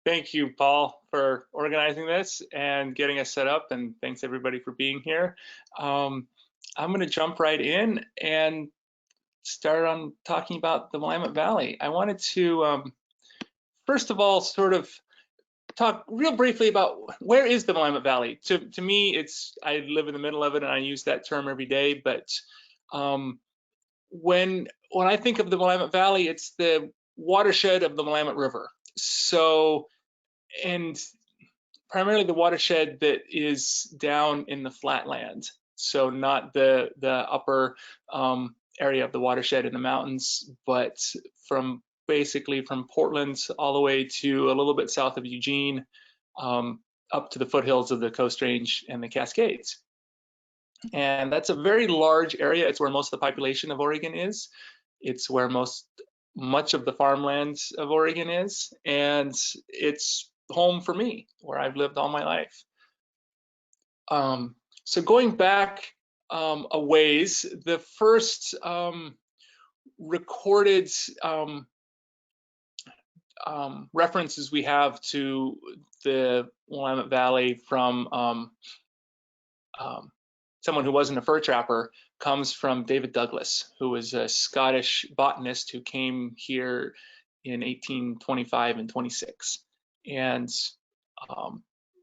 Thank you, Paul, for organizing this and getting us set up, and thanks everybody for being here. I'm going to jump right in and start on talking about the Willamette Valley. I wanted to, first of all, sort of talk real briefly about where is the Willamette Valley. To me, I live in the middle of it, and I use that term every day. But when I think of the Willamette Valley, it's the watershed of the Willamette River. So, and primarily the watershed that is down in the flatland. So not the upper area of the watershed in the mountains, but basically from Portland all the way to a little bit south of Eugene, up to the foothills of the Coast Range and the Cascades. And that's a very large area. It's where most of the population of Oregon is. It's where much of the farmland of Oregon is, and it's home for me, where I've lived all my life. So going back a ways, the first recorded references we have to the Willamette Valley from someone who wasn't a fur trapper comes from David Douglas, who was a Scottish botanist who came here in 1825 and 26, and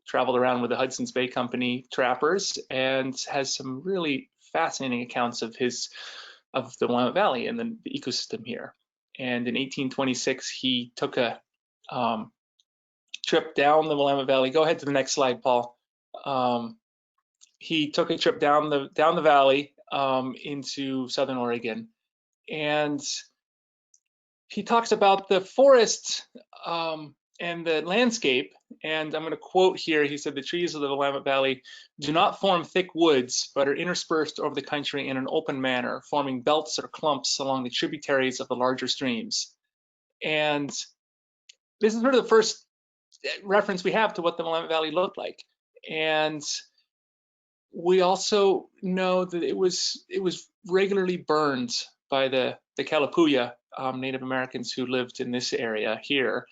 traveled around with the Hudson's Bay Company trappers, and has some really fascinating accounts of the Willamette Valley and the ecosystem here. And in 1826, he took a trip down the Willamette Valley. Go ahead to the next slide, Paul. He took a trip down the valley into southern Oregon, and he talks about the forest and the landscape. And I'm going to quote here. He said, "The trees of the Willamette Valley do not form thick woods, but are interspersed over the country in an open manner, forming belts or clumps along the tributaries of the larger streams." And this is sort of the first reference we have to what the Willamette Valley looked like. And we also know that it was regularly burned by the Kalapuya Native Americans who lived in this area here.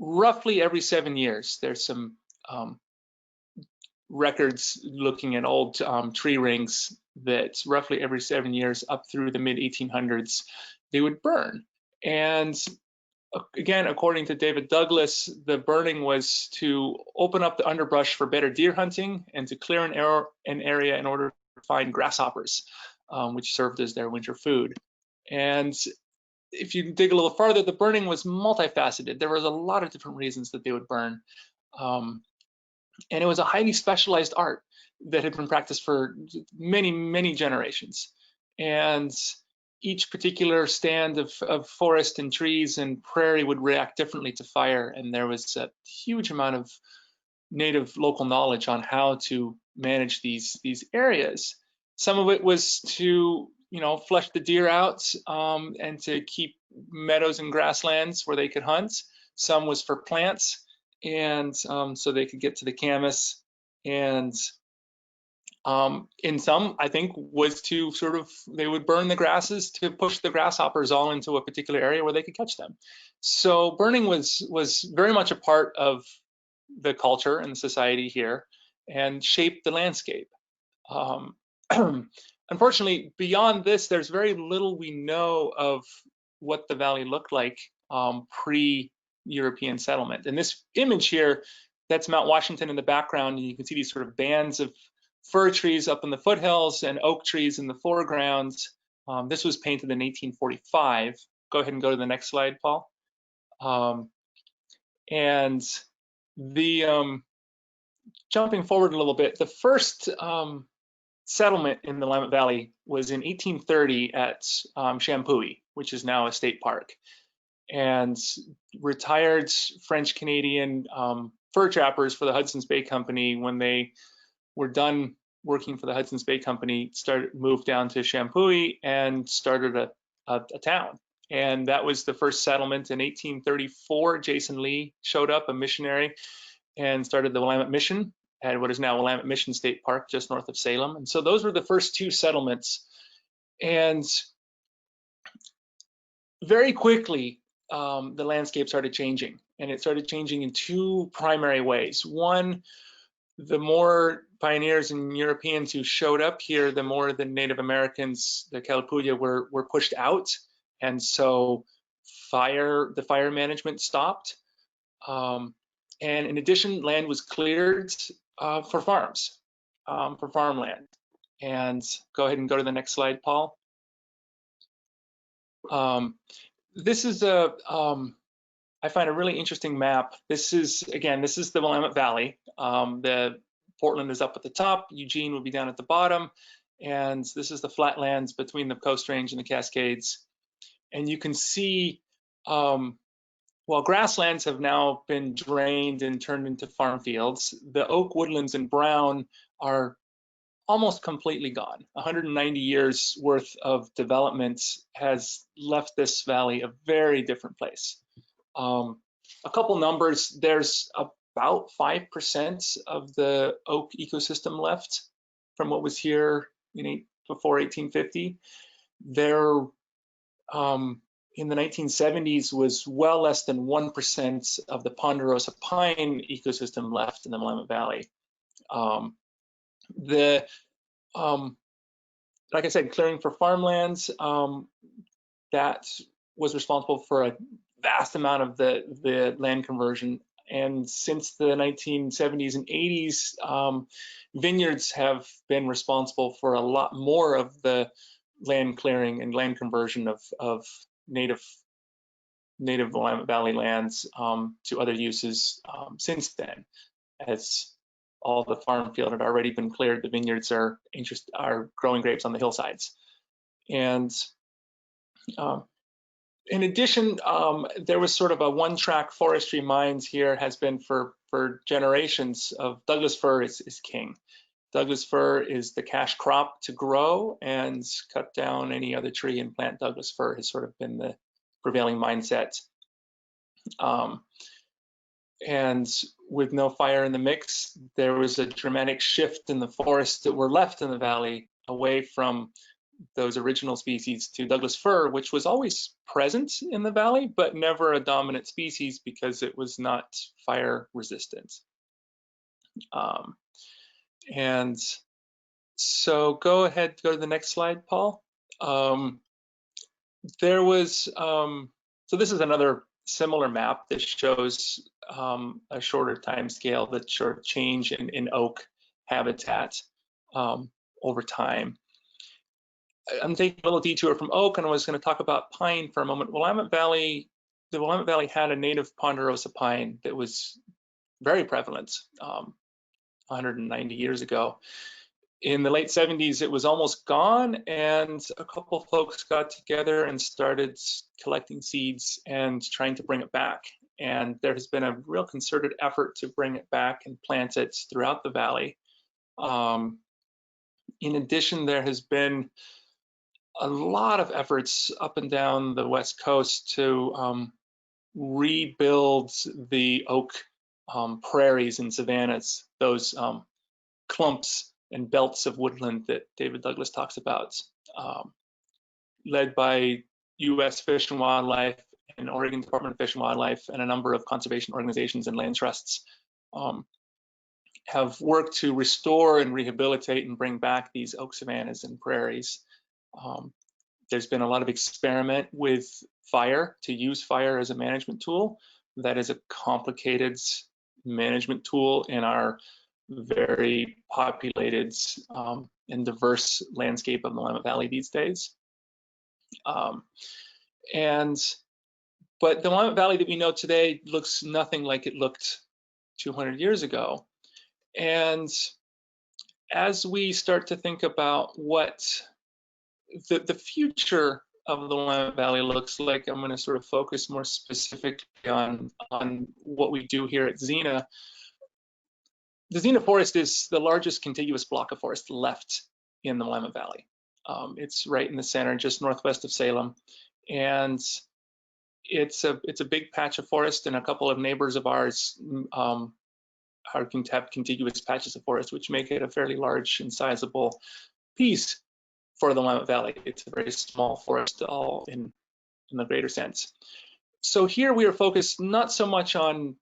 Roughly every 7 years, there's some records looking at old tree rings that roughly every 7 years up through the mid-1800s, they would burn. And again, according to David Douglas, the burning was to open up the underbrush for better deer hunting and to clear an area in order to find grasshoppers, which served as their winter food. And if you dig a little farther, the burning was multifaceted. There was a lot of different reasons that they would burn. And it was a highly specialized art that had been practiced for many, many generations. And each particular stand of forest and trees and prairie would react differently to fire. And there was a huge amount of native local knowledge on how to manage these areas. Some of it was to, flush the deer out and to keep meadows and grasslands where they could hunt. Some was for plants, and so they could get to the camas. And in some, I think, was to they would burn the grasses to push the grasshoppers all into a particular area where they could catch them. So burning was very much a part of the culture and the society here, and shaped the landscape. Unfortunately, beyond this, there's very little we know of what the valley looked like pre-European settlement. And this image here, that's Mount Washington in the background, and you can see these sort of bands of fir trees up in the foothills and oak trees in the foreground. This was painted in 1845. Go ahead and go to the next slide, Paul. And the jumping forward a little bit, the first settlement in the Willamette Valley was in 1830 at Champoeg, which is now a state park. And retired French-Canadian fur trappers for the Hudson's Bay Company, when they were done working for the Hudson's Bay Company, moved down to Champoeg and started a town. And that was the first settlement. In 1834, Jason Lee showed up, a missionary, and started the Willamette Mission at what is now Willamette Mission State Park, just north of Salem. And so those were the first two settlements. And very quickly, the landscape started changing, and it started changing in two primary ways. One, the more pioneers and Europeans who showed up here, the more the Native Americans, the Kalapuya, were pushed out, and so the fire management stopped. And in addition, land was cleared for farms, for farmland. And go ahead and go to the next slide, Paul. This is I find a really interesting map. This is the Willamette Valley. The Portland is up at the top, Eugene will be down at the bottom, and this is the flatlands between the Coast Range and the Cascades. And you can see, while grasslands have now been drained and turned into farm fields, the oak woodlands in brown are almost completely gone. 190 years worth of development has left this valley a very different place. A couple numbers, there's about 5% of the oak ecosystem left from what was here before 1850. There, in the 1970s, was well less than 1% of the ponderosa pine ecosystem left in the Willamette Valley. Like I said, clearing for farmlands, that was responsible for a vast amount of the land conversion. And since the 1970s and 80s, vineyards have been responsible for a lot more of the land clearing and land conversion of native Willamette Valley lands to other uses since then. As all the farm field had already been cleared, the vineyards are growing grapes on the hillsides. And in addition, there was sort of a one-track forestry mines here, has been for generations of Douglas fir is king. Douglas fir is the cash crop to grow, and cut down any other tree and plant Douglas fir has sort of been the prevailing mindset. And with no fire in the mix, there was a dramatic shift in the forests that were left in the valley away from those original species to Douglas fir, which was always present in the valley, but never a dominant species because it was not fire resistant. And so go ahead, go to the next slide, Paul. There was, so this is another similar map that shows a shorter time scale, that sort of change in oak habitat over time. I'm taking a little detour from oak, and I was going to talk about pine for a moment. The Willamette Valley had a native ponderosa pine that was very prevalent 190 years ago. In the late 70s, it was almost gone, and a couple of folks got together and started collecting seeds and trying to bring it back. And there has been a real concerted effort to bring it back and plant it throughout the valley. In addition, there has been a lot of efforts up and down the West Coast to rebuild the oak prairies and savannas, those clumps and belts of woodland that David Douglas talks about, led by U.S. Fish and Wildlife and Oregon Department of Fish and Wildlife and a number of conservation organizations and land trusts have worked to restore and rehabilitate and bring back these oak savannas and prairies. There's been a lot of experiment with fire, to use fire as a management tool. That is a complicated management tool in our very populated and diverse landscape of the Willamette Valley these days. But the Willamette Valley that we know today looks nothing like it looked 200 years ago. And as we start to think about what the future of the Willamette Valley looks like, I'm going to sort of focus more specifically on what we do here at Xena. The Xena Forest is the largest contiguous block of forest left in the Willamette Valley. It's right in the center, just northwest of Salem, and it's a big patch of forest, and a couple of neighbors of ours have contiguous patches of forest, which make it a fairly large and sizable piece for the Willamette Valley. It's a very small forest, all in the greater sense. So here we are focused not so much on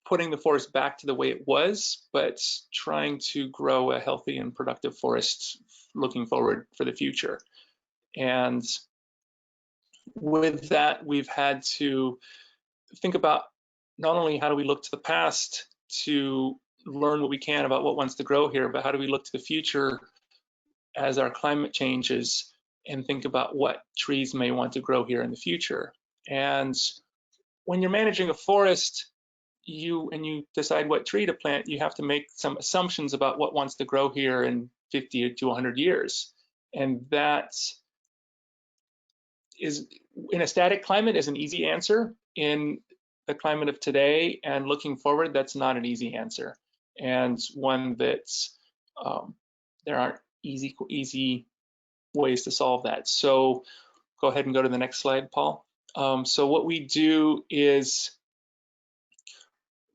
putting the forest back to the way it was, but trying to grow a healthy and productive forest looking forward for the future. And with that, we've had to think about not only how do we look to the past to learn what we can about what wants to grow here, but how do we look to the future as our climate changes and think about what trees may want to grow here in the future. And when you're managing a forest, you decide what tree to plant, you have to make some assumptions about what wants to grow here in 50 to 100 years. And that is, in a static climate, is an easy answer. In the climate of today and looking forward, that's not an easy answer, and one that's there aren't easy ways to solve that. So go ahead and go to the next slide, Paul. So what we do is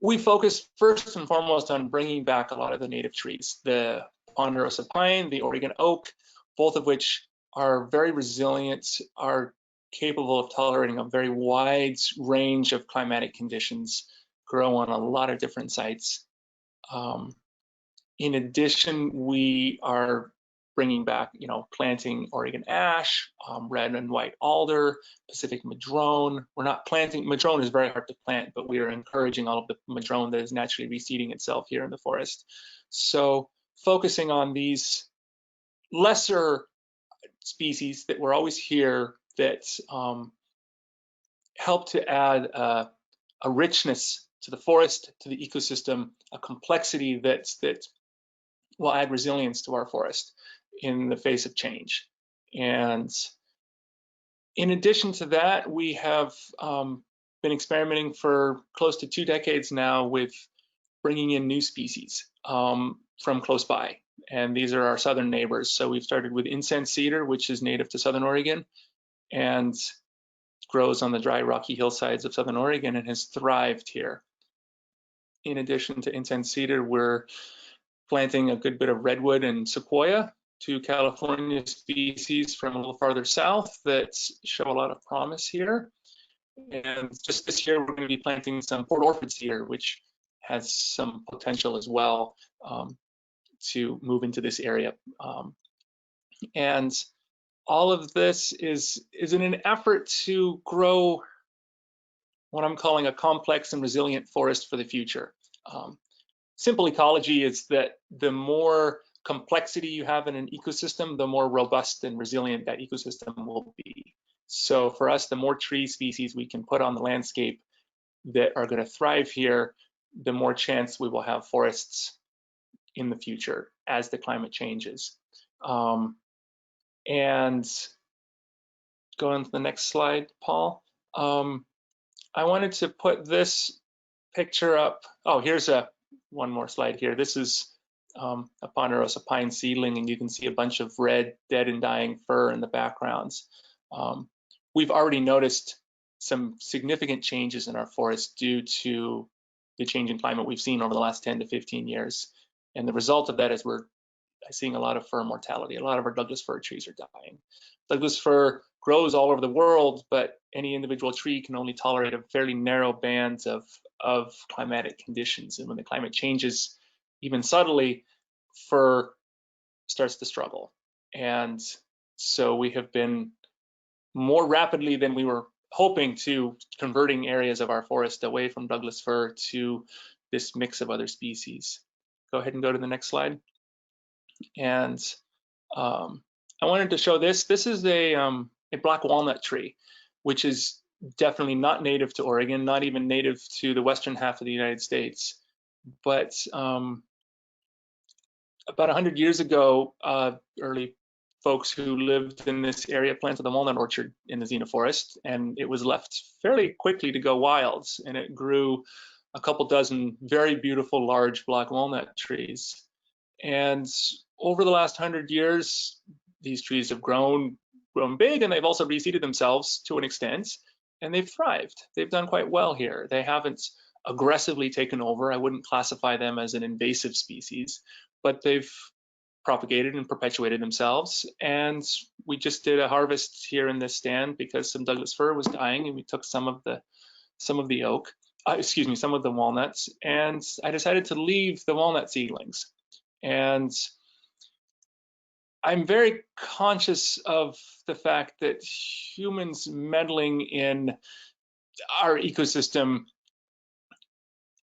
we focus first and foremost on bringing back a lot of the native trees, the ponderosa pine, the Oregon oak, both of which are very resilient, are capable of tolerating a very wide range of climatic conditions, grow on a lot of different sites. In addition, we are bringing back, planting Oregon ash, red and white alder, Pacific madrone. We're not planting, madrone is very hard to plant, but we are encouraging all of the madrone that is naturally reseeding itself here in the forest. So focusing on these lesser species that were always here that help to add a richness to the forest, to the ecosystem, a complexity that will add resilience to our forest in the face of change. And in addition to that, we have been experimenting for close to 2 decades now with bringing in new species from close by. And these are our southern neighbors. So we've started with incense cedar, which is native to Southern Oregon and grows on the dry, rocky hillsides of Southern Oregon and has thrived here. In addition to incense cedar, we're planting a good bit of redwood and sequoia, 2 California species from a little farther south that show a lot of promise here. And just this year, we're going to be planting some Port Orford cedar, which has some potential as well to move into this area. And all of this is in an effort to grow what I'm calling a complex and resilient forest for the future. Simple ecology is that the more complexity you have in an ecosystem, the more robust and resilient that ecosystem will be. So for us, the more tree species we can put on the landscape that are going to thrive here, the more chance we will have forests in the future as the climate changes. And going to the next slide, Paul. I wanted to put this picture up. Oh, here's one more slide here. This is a ponderosa pine seedling, and you can see a bunch of red, dead and dying fir in the backgrounds. We've already noticed some significant changes in our forest due to the change in climate we've seen over the last 10 to 15 years. And the result of that is we're seeing a lot of fir mortality. A lot of our Douglas fir trees are dying. Douglas fir grows all over the world, but any individual tree can only tolerate a fairly narrow band of climatic conditions. And when the climate changes, even subtly, fir starts to struggle. And so we have been more rapidly than we were hoping to converting areas of our forest away from Douglas fir to this mix of other species. Go ahead and go to the next slide. And I wanted to show this. This is a black walnut tree, which is definitely not native to Oregon, not even native to the western half of the United States. But about 100 years ago, early folks who lived in this area planted a walnut orchard in the Xena forest, and it was left fairly quickly to go wild, and it grew a couple dozen very beautiful large black walnut trees. And over the last 100 years, these trees have grown big, and they've also reseeded themselves to an extent, and they've thrived. They've done quite well here. They haven't aggressively taken over. I wouldn't classify them as an invasive species, but they've propagated and perpetuated themselves. And we just did a harvest here in this stand because some Douglas fir was dying, and we took some of the oak, excuse me, some of the walnuts, and I decided to leave the walnut seedlings. And I'm very conscious of the fact that humans meddling in our ecosystem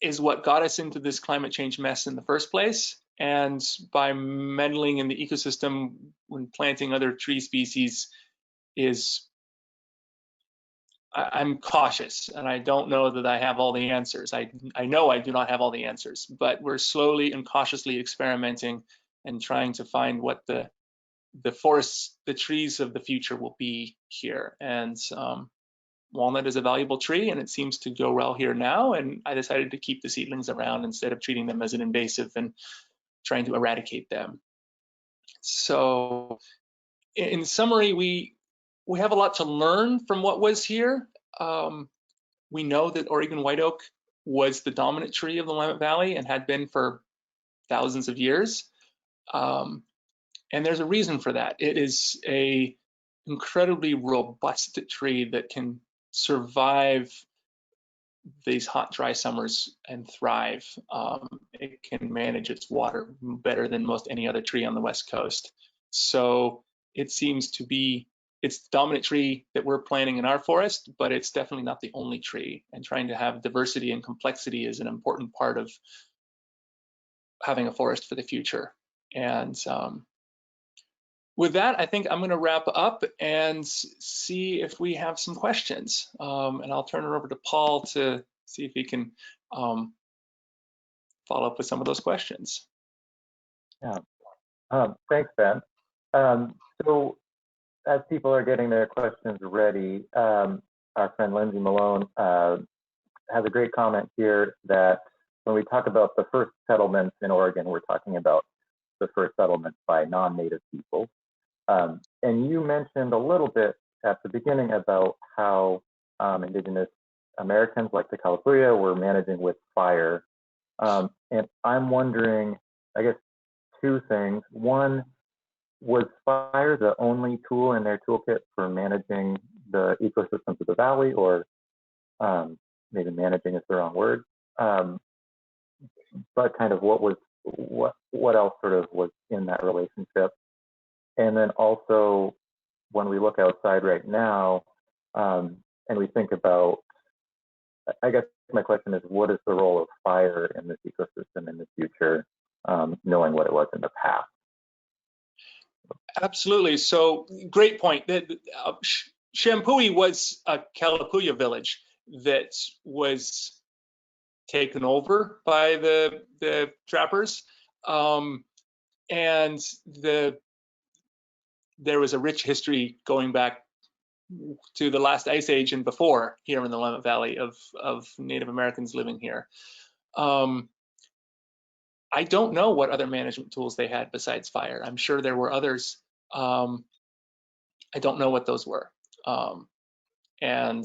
is what got us into this climate change mess in the first place. And by meddling in the ecosystem when planting other tree species I'm cautious, and I don't know that I have all the answers. I know I do not have all the answers, but we're slowly and cautiously experimenting and trying to find what the forests, the trees of the future will be here. And walnut is a valuable tree, and it seems to go well here now. And I decided to keep the seedlings around instead of treating them as an invasive and trying to eradicate them. So in summary, we have a lot to learn from what was here. We know that Oregon white oak was the dominant tree of the Willamette Valley and had been for thousands of years. And there's a reason for that. It is a incredibly robust tree that can survive these hot, dry summers and thrive. It can manage its water better than most any other tree on the West Coast. So it seems to be, it's the dominant tree that we're planting in our forest, but it's definitely not the only tree. And trying to have diversity and complexity is an important part of having a forest for the future. And with that, I think I'm going to wrap up and see if we have some questions. And I'll turn it over to Paul to see if he can follow up with some of those questions. Yeah, thanks, Ben. So as people are getting their questions ready, our friend Lindsay Malone has a great comment here that when we talk about the first settlements in Oregon, we're talking about the first settlements by non-native people. And you mentioned a little bit at the beginning about how Indigenous Americans like the Kalapuya were managing with fire. And I'm wondering, I guess, two things. One, was fire the only tool in their toolkit for managing the ecosystems of the valley, or maybe managing is the wrong word? But kind of what else sort of was in that relationship? And then also, when we look outside right now, and we think about, I guess my question is, what is the role of fire in this ecosystem in the future, knowing what it was in the past? Absolutely. So great point. Shampooey was a Kalapuya village that was taken over by the trappers, and there was a rich history going back to the last ice age and before here in the Willamette Valley of Native Americans living here. I don't know what other management tools they had besides fire. I'm sure there were others. I don't know what those were. And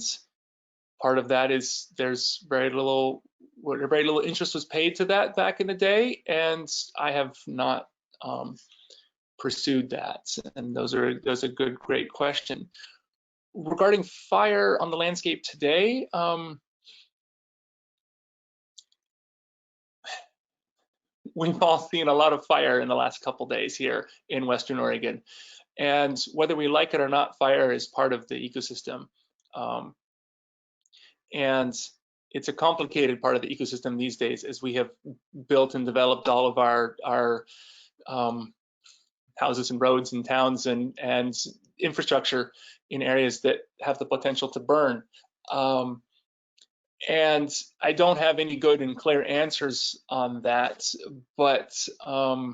part of that is there's very little interest was paid to that back in the day, and I have not pursued that. And that's a great question. Regarding fire on the landscape today, we've all seen a lot of fire in the last couple days here in Western Oregon. And whether we like it or not, fire is part of the ecosystem. And it's a complicated part of the ecosystem these days, as we have built and developed all of our houses and roads and towns and infrastructure in areas that have the potential to burn. And I don't have any good and clear answers on that, but I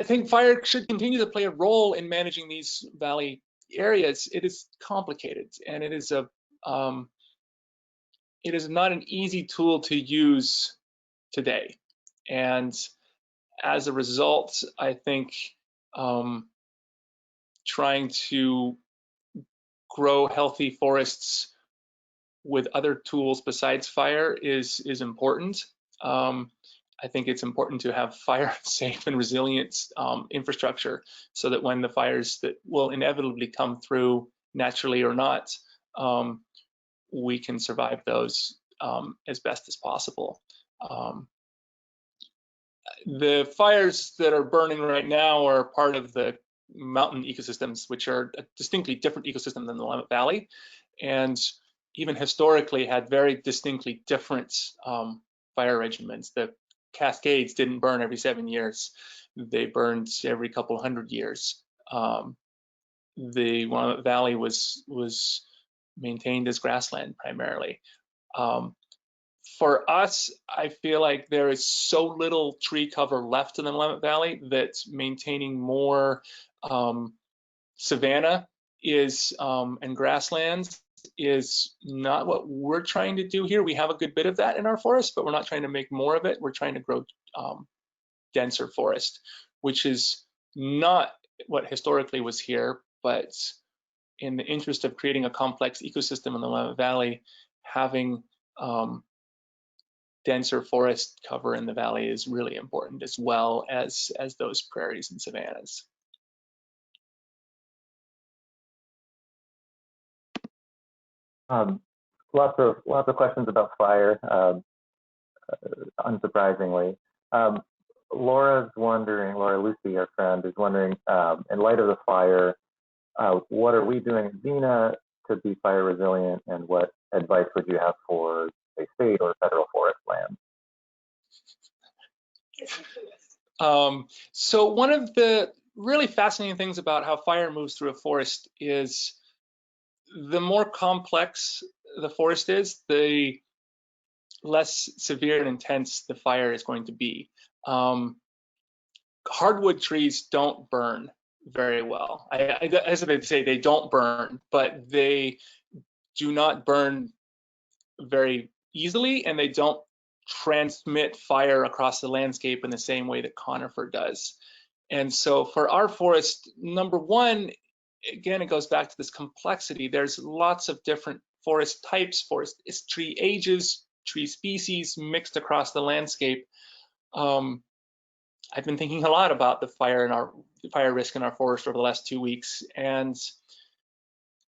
think fire should continue to play a role in managing these valley areas. It is complicated, and it is not an easy tool to use today. And as a result, I think trying to grow healthy forests with other tools besides fire is important. I think it's important to have fire-safe and resilient infrastructure so that when the fires that will inevitably come through, naturally or not, we can survive those as best as possible. The fires that are burning right now are part of the mountain ecosystems, which are a distinctly different ecosystem than the Willamette Valley, and even historically had very distinctly different fire regimens. The Cascades didn't burn every 7 years. They burned every couple hundred years. The Walnut Valley was maintained as grassland primarily. For us, I feel like there is so little tree cover left in the Willamette Valley that maintaining more savanna is and grasslands is not what we're trying to do here. We have a good bit of that in our forest, but we're not trying to make more of it. We're trying to grow denser forest, which is not what historically was here, but in the interest of creating a complex ecosystem in the Willamette Valley, having denser forest cover in the valley is really important, as well as those prairies and savannas. Lots of questions about fire, unsurprisingly. Laura Lucy, our friend, is wondering, in light of the fire, what are we doing at Xena to be fire resilient, and what advice would you have for, say, state or federal forest land? So one of the really fascinating things about how fire moves through a forest is the more complex the forest is, the less severe and intense the fire is going to be. Hardwood trees don't burn very well. I hesitate to say they don't burn, but they do not burn very easily, and they don't transmit fire across the landscape in the same way that conifer does. And so for our forest, number one, again, it goes back to this complexity. There's lots of different forest types, forest tree ages, tree species mixed across the landscape. I've been thinking a lot about the fire risk in our forest over the last 2 weeks, and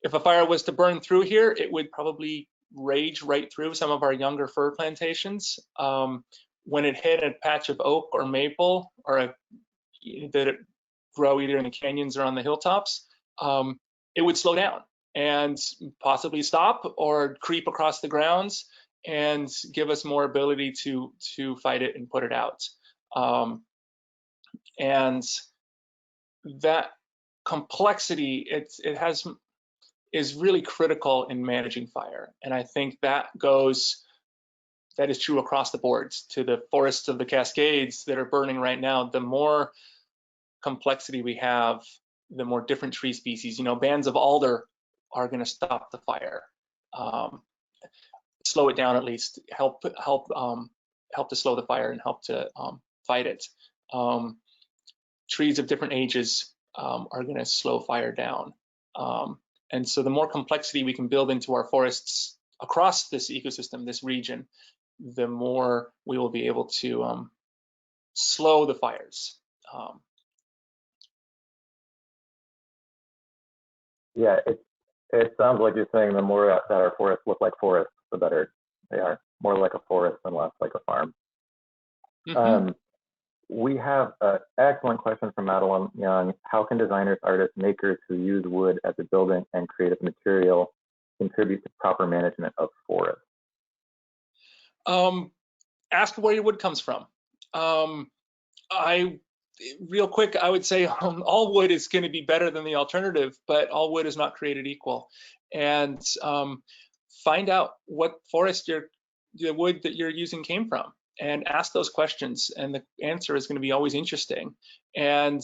if a fire was to burn through here, it would probably rage right through some of our younger fir plantations. When it hit a patch of oak or maple, or that grow either in the canyons or on the hilltops, it would slow down and possibly stop or creep across the grounds and give us more ability to fight it and put it out. And that complexity is really critical in managing fire. And I think that is true across the boards. To the forests of the Cascades that are burning right now, the more complexity we have, the more different tree species, bands of alder are going to stop the fire, slow it down, at least help to slow the fire and help to fight it. Trees of different ages are going to slow fire down. And so the more complexity we can build into our forests across this ecosystem, this region, the more we will be able to slow the fires. Yeah, it sounds like you're saying the more that our forests look like forests, the better they are. More like a forest and less like a farm. Mm-hmm. We have an excellent question from Madrone Young. How can designers, artists, makers who use wood as a building and creative material contribute to proper management of forests? Ask where your wood comes from. Real quick, I would say all wood is going to be better than the alternative, but all wood is not created equal. And find out what forest the wood that you're using came from, and ask those questions. And the answer is going to be always interesting. And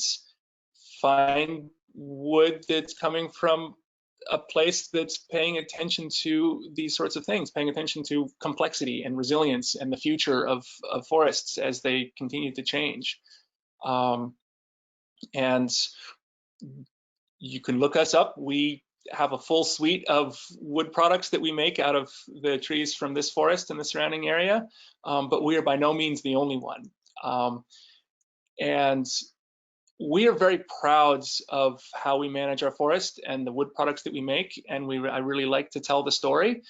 find wood that's coming from a place that's paying attention to these sorts of things, paying attention to complexity and resilience and the future of forests as they continue to change. And you can look us up. We have a full suite of wood products that we make out of the trees from this forest and the surrounding area, but we are by no means the only one. And we are very proud of how we manage our forest and the wood products that we make, and I really like to tell the story.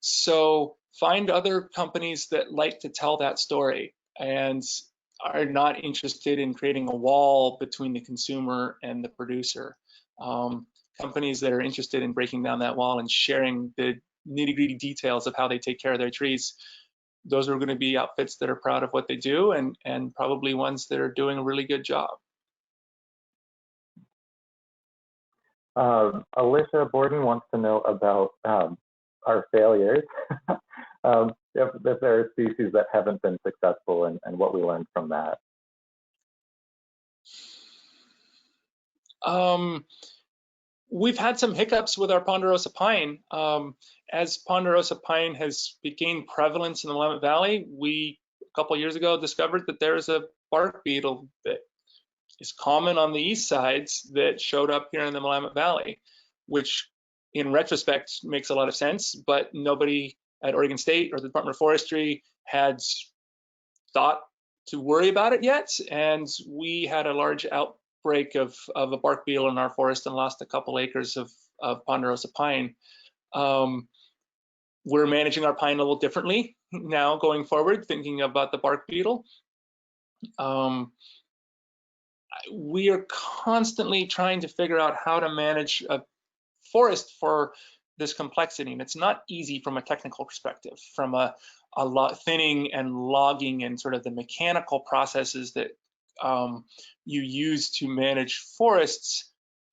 So find other companies that like to tell that story and are not interested in creating a wall between the consumer and the producer. Companies that are interested in breaking down that wall and sharing the nitty-gritty details of how they take care of their trees, those are going to be outfits that are proud of what they do, and probably ones that are doing a really good job. Alicia Borden wants to know about our failures. If there are species that haven't been successful, and what we learned from that. We've had some hiccups with our ponderosa pine. As ponderosa pine has gained prevalence in the Willamette Valley, we, a couple of years ago, discovered that there is a bark beetle that is common on the east sides that showed up here in the Willamette Valley, which in retrospect makes a lot of sense, but nobody at Oregon State or the Department of Forestry had thought to worry about it yet. And we had a large outbreak of a bark beetle in our forest and lost a couple acres of ponderosa pine. We're managing our pine a little differently now going forward, thinking about the bark beetle. We are constantly trying to figure out how to manage a forest for this complexity, and it's not easy from a technical perspective, from a thinning and logging and sort of the mechanical processes that you use to manage forests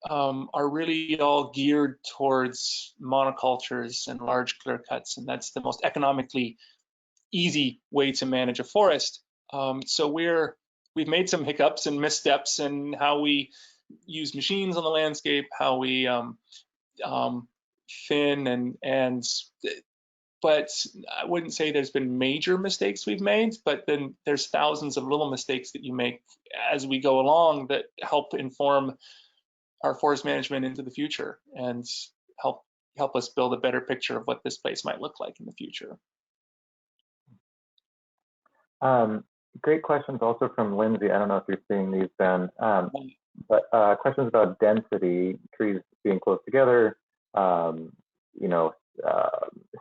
are really all geared towards monocultures and large clear cuts, and that's the most economically easy way to manage a forest. So we've made some hiccups and missteps in how we use machines on the landscape, how we thin but I wouldn't say there's been major mistakes we've made, but then there's thousands of little mistakes that you make as we go along that help inform our forest management into the future and help us build a better picture of what this place might look like in the future. Great questions also from Lindsay. I don't know if you're seeing these, Ben, but questions about density, trees being close together,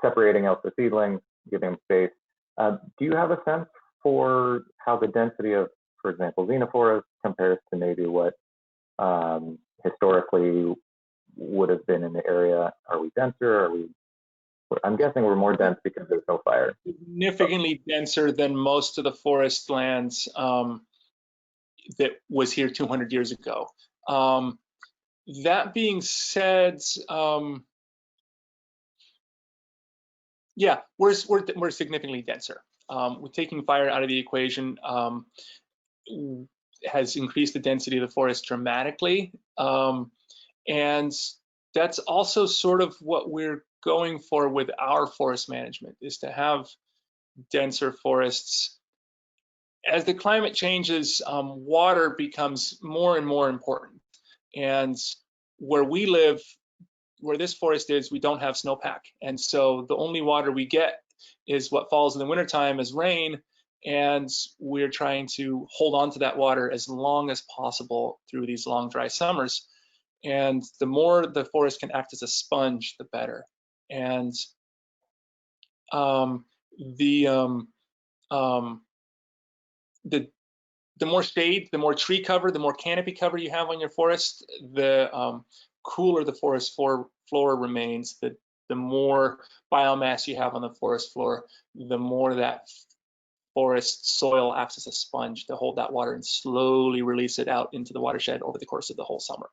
separating out the seedlings, giving them space. Do you have a sense for how the density of, for example, xenophorus compares to maybe what historically would have been in the area? Are we denser? I'm guessing we're more dense because there's no fire. Significantly denser than most of the forest lands that was here 200 years ago. That being said, yeah, we're significantly denser. We're taking fire out of the equation has increased the density of the forest dramatically, and that's also sort of what we're going for with our forest management, is to have denser forests. As the climate changes, water becomes more and more important. And where we live, where this forest is, we don't have snowpack. And so the only water we get is what falls in the wintertime as rain. And we're trying to hold on to that water as long as possible through these long, dry summers. And the more the forest can act as a sponge, the better. And the more shade, the more tree cover, the more canopy cover you have on your forest, the cooler the forest floor remains. The more biomass you have on the forest floor, the more that forest soil acts as a sponge to hold that water and slowly release it out into the watershed over the course of the whole summer.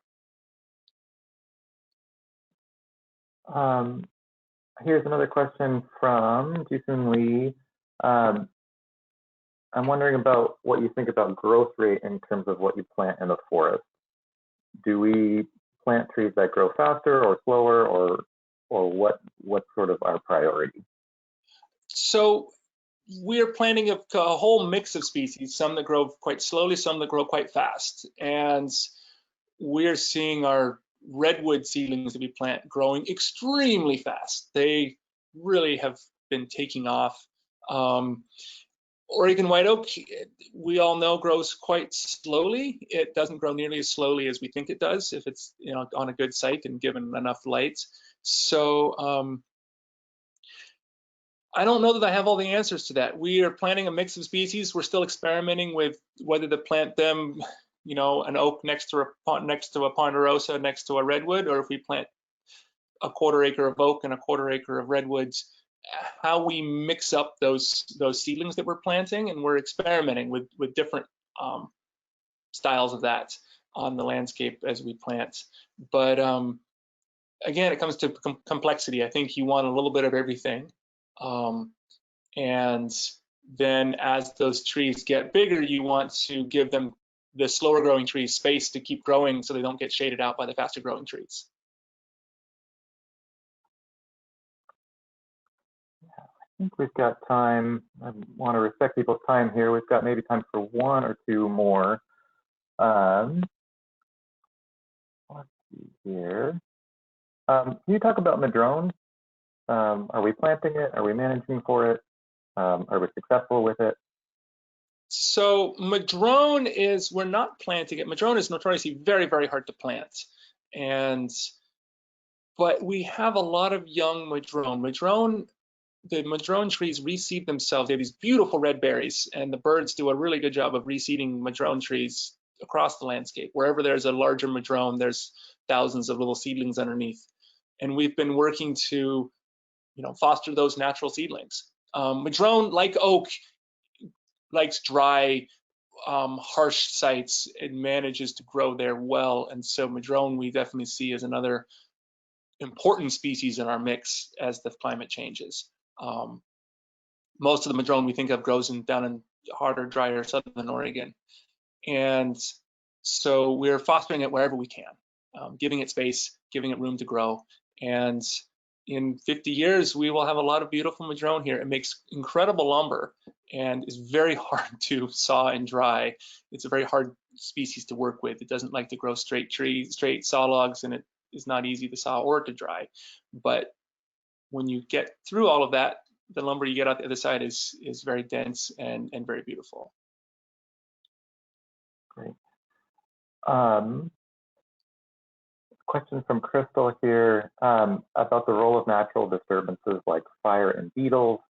Here's another question from Jason Lee. I'm wondering about what you think about growth rate in terms of what you plant in the forest. Do we plant trees that grow faster or slower, or what's sort of our priority? So we're planting a whole mix of species, some that grow quite slowly, some that grow quite fast. And we're seeing our redwood seedlings that we plant growing extremely fast. They really have been taking off. Oregon white oak, we all know, grows quite slowly. It doesn't grow nearly as slowly as we think it does if it's, you know, on a good site and given enough light. So I don't know that I have all the answers to that. We are planting a mix of species. We're still experimenting with whether to plant them, you know, an oak next to a ponderosa next to a redwood, or if we plant a 1/4 acre of oak and a 1/4 acre of redwoods. How we mix up those seedlings that we're planting, and we're experimenting with different styles of that on the landscape as we plant. But again, it comes to complexity. I think you want a little bit of everything. And then as those trees get bigger, you want to give them, the slower growing trees, space to keep growing so they don't get shaded out by the faster growing trees. I think we've got time. I want to respect people's time here. We've got maybe time for 1 or 2 more. Let's see here. Can you talk about Madrone? Are we planting it? Are we managing for it? Are we successful with it? So Madrone is, we're not planting it. Madrone is notoriously very, very hard to plant. But we have a lot of young Madrone. The Madrone trees reseed themselves. They have these beautiful red berries, and the birds do a really good job of reseeding Madrone trees across the landscape. Wherever there's a larger Madrone, there's thousands of little seedlings underneath. And we've been working to, you know, foster those natural seedlings. Madrone, like oak, likes dry, harsh sites. It manages to grow there well. And so Madrone we definitely see as another important species in our mix as the climate changes. Most of the Madrone we think of grows down in harder, drier southern Oregon. And so we're fostering it wherever we can, giving it space, giving it room to grow. And in 50 years, we will have a lot of beautiful Madrone here. It makes incredible lumber and is very hard to saw and dry. It's a very hard species to work with. It doesn't like to grow straight saw logs, and it is not easy to saw or to dry. But when you get through all of that, the lumber you get out the other side is very dense and very beautiful. Great. Question from Crystal here about the role of natural disturbances like fire and beetles.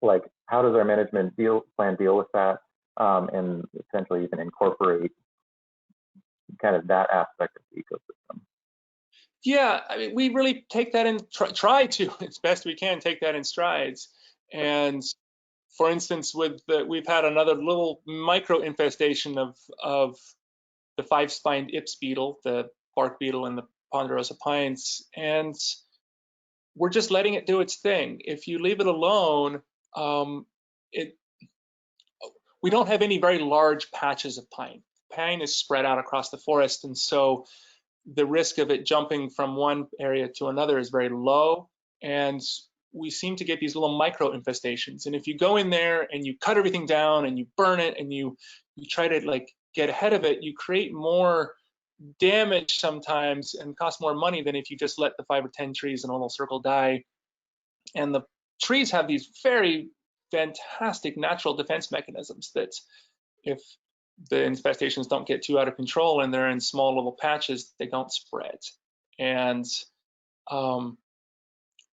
Like, how does our management plan deal with that, and essentially even incorporate kind of that aspect of the ecosystem? Yeah, I mean, we really take that in, try to, as best we can, take that in strides. And for instance, we've had another little micro infestation of the 5-spined Ips beetle, the bark beetle in the ponderosa pines, and we're just letting it do its thing. If you leave it alone, we don't have any very large patches of pine. Pine is spread out across the forest, and so the risk of it jumping from one area to another is very low, and we seem to get these little micro infestations. And if you go in there and you cut everything down and you burn it and you try to like get ahead of it, you create more damage sometimes and cost more money than if you just let the 5 or 10 trees in a little circle die. And the trees have these very fantastic natural defense mechanisms that if the infestations don't get too out of control and they're in small little patches, they don't spread. And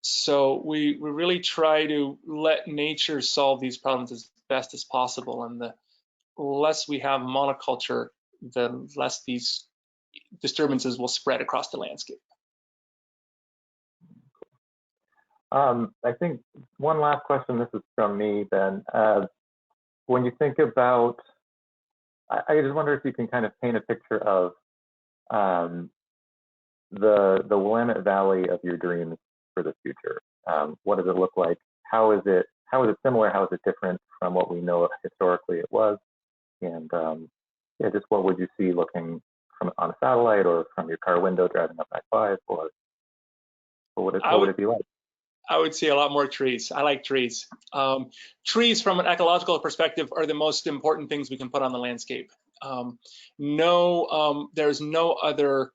so we really try to let nature solve these problems as best as possible. And the less we have monoculture, the less these disturbances will spread across the landscape. I think one last question, this is from me, Ben. When you think about, I just wonder if you can kind of paint a picture of the Willamette Valley of your dreams for the future. What does it look like? How is it similar? How is it different from what we know historically it was? And yeah, just what would you see looking from on a satellite or from your car window driving up I-5, or what would it be like? I would see a lot more trees. I like trees. Trees from an ecological perspective are the most important things we can put on the landscape. There's no other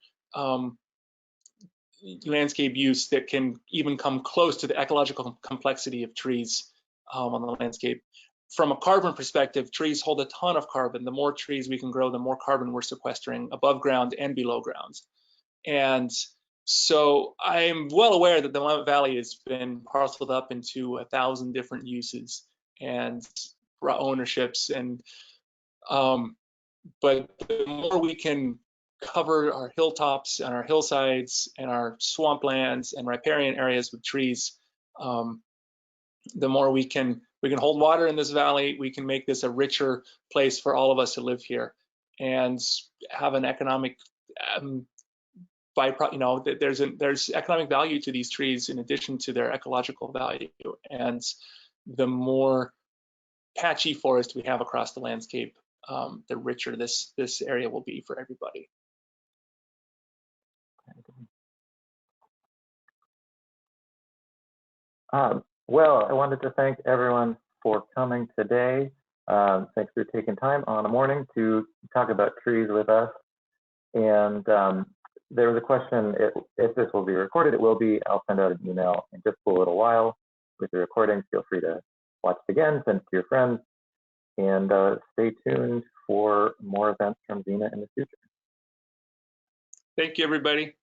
landscape use that can even come close to the ecological complexity of trees on the landscape. From a carbon perspective, trees hold a ton of carbon. The more trees we can grow, the more carbon we're sequestering above ground and below ground. And so I'm well aware that the Willamette Valley has been parceled up into 1,000 different uses and ownerships. And but the more we can cover our hilltops and our hillsides and our swamplands and riparian areas with trees, the more we can hold water in this valley. We can make this a richer place for all of us to live here and have an economic byproduct. You know, there's economic value to these trees in addition to their ecological value. And the more patchy forest we have across the landscape, the richer this area will be for everybody. Well, I wanted to thank everyone for coming today. Thanks for taking time on a morning to talk about trees with us. And there was a question, if this will be recorded, it will be. I'll send out an email in just a little while with the recording. Feel free to watch it again, send it to your friends, and stay tuned for more events from Xena in the future. Thank you, everybody.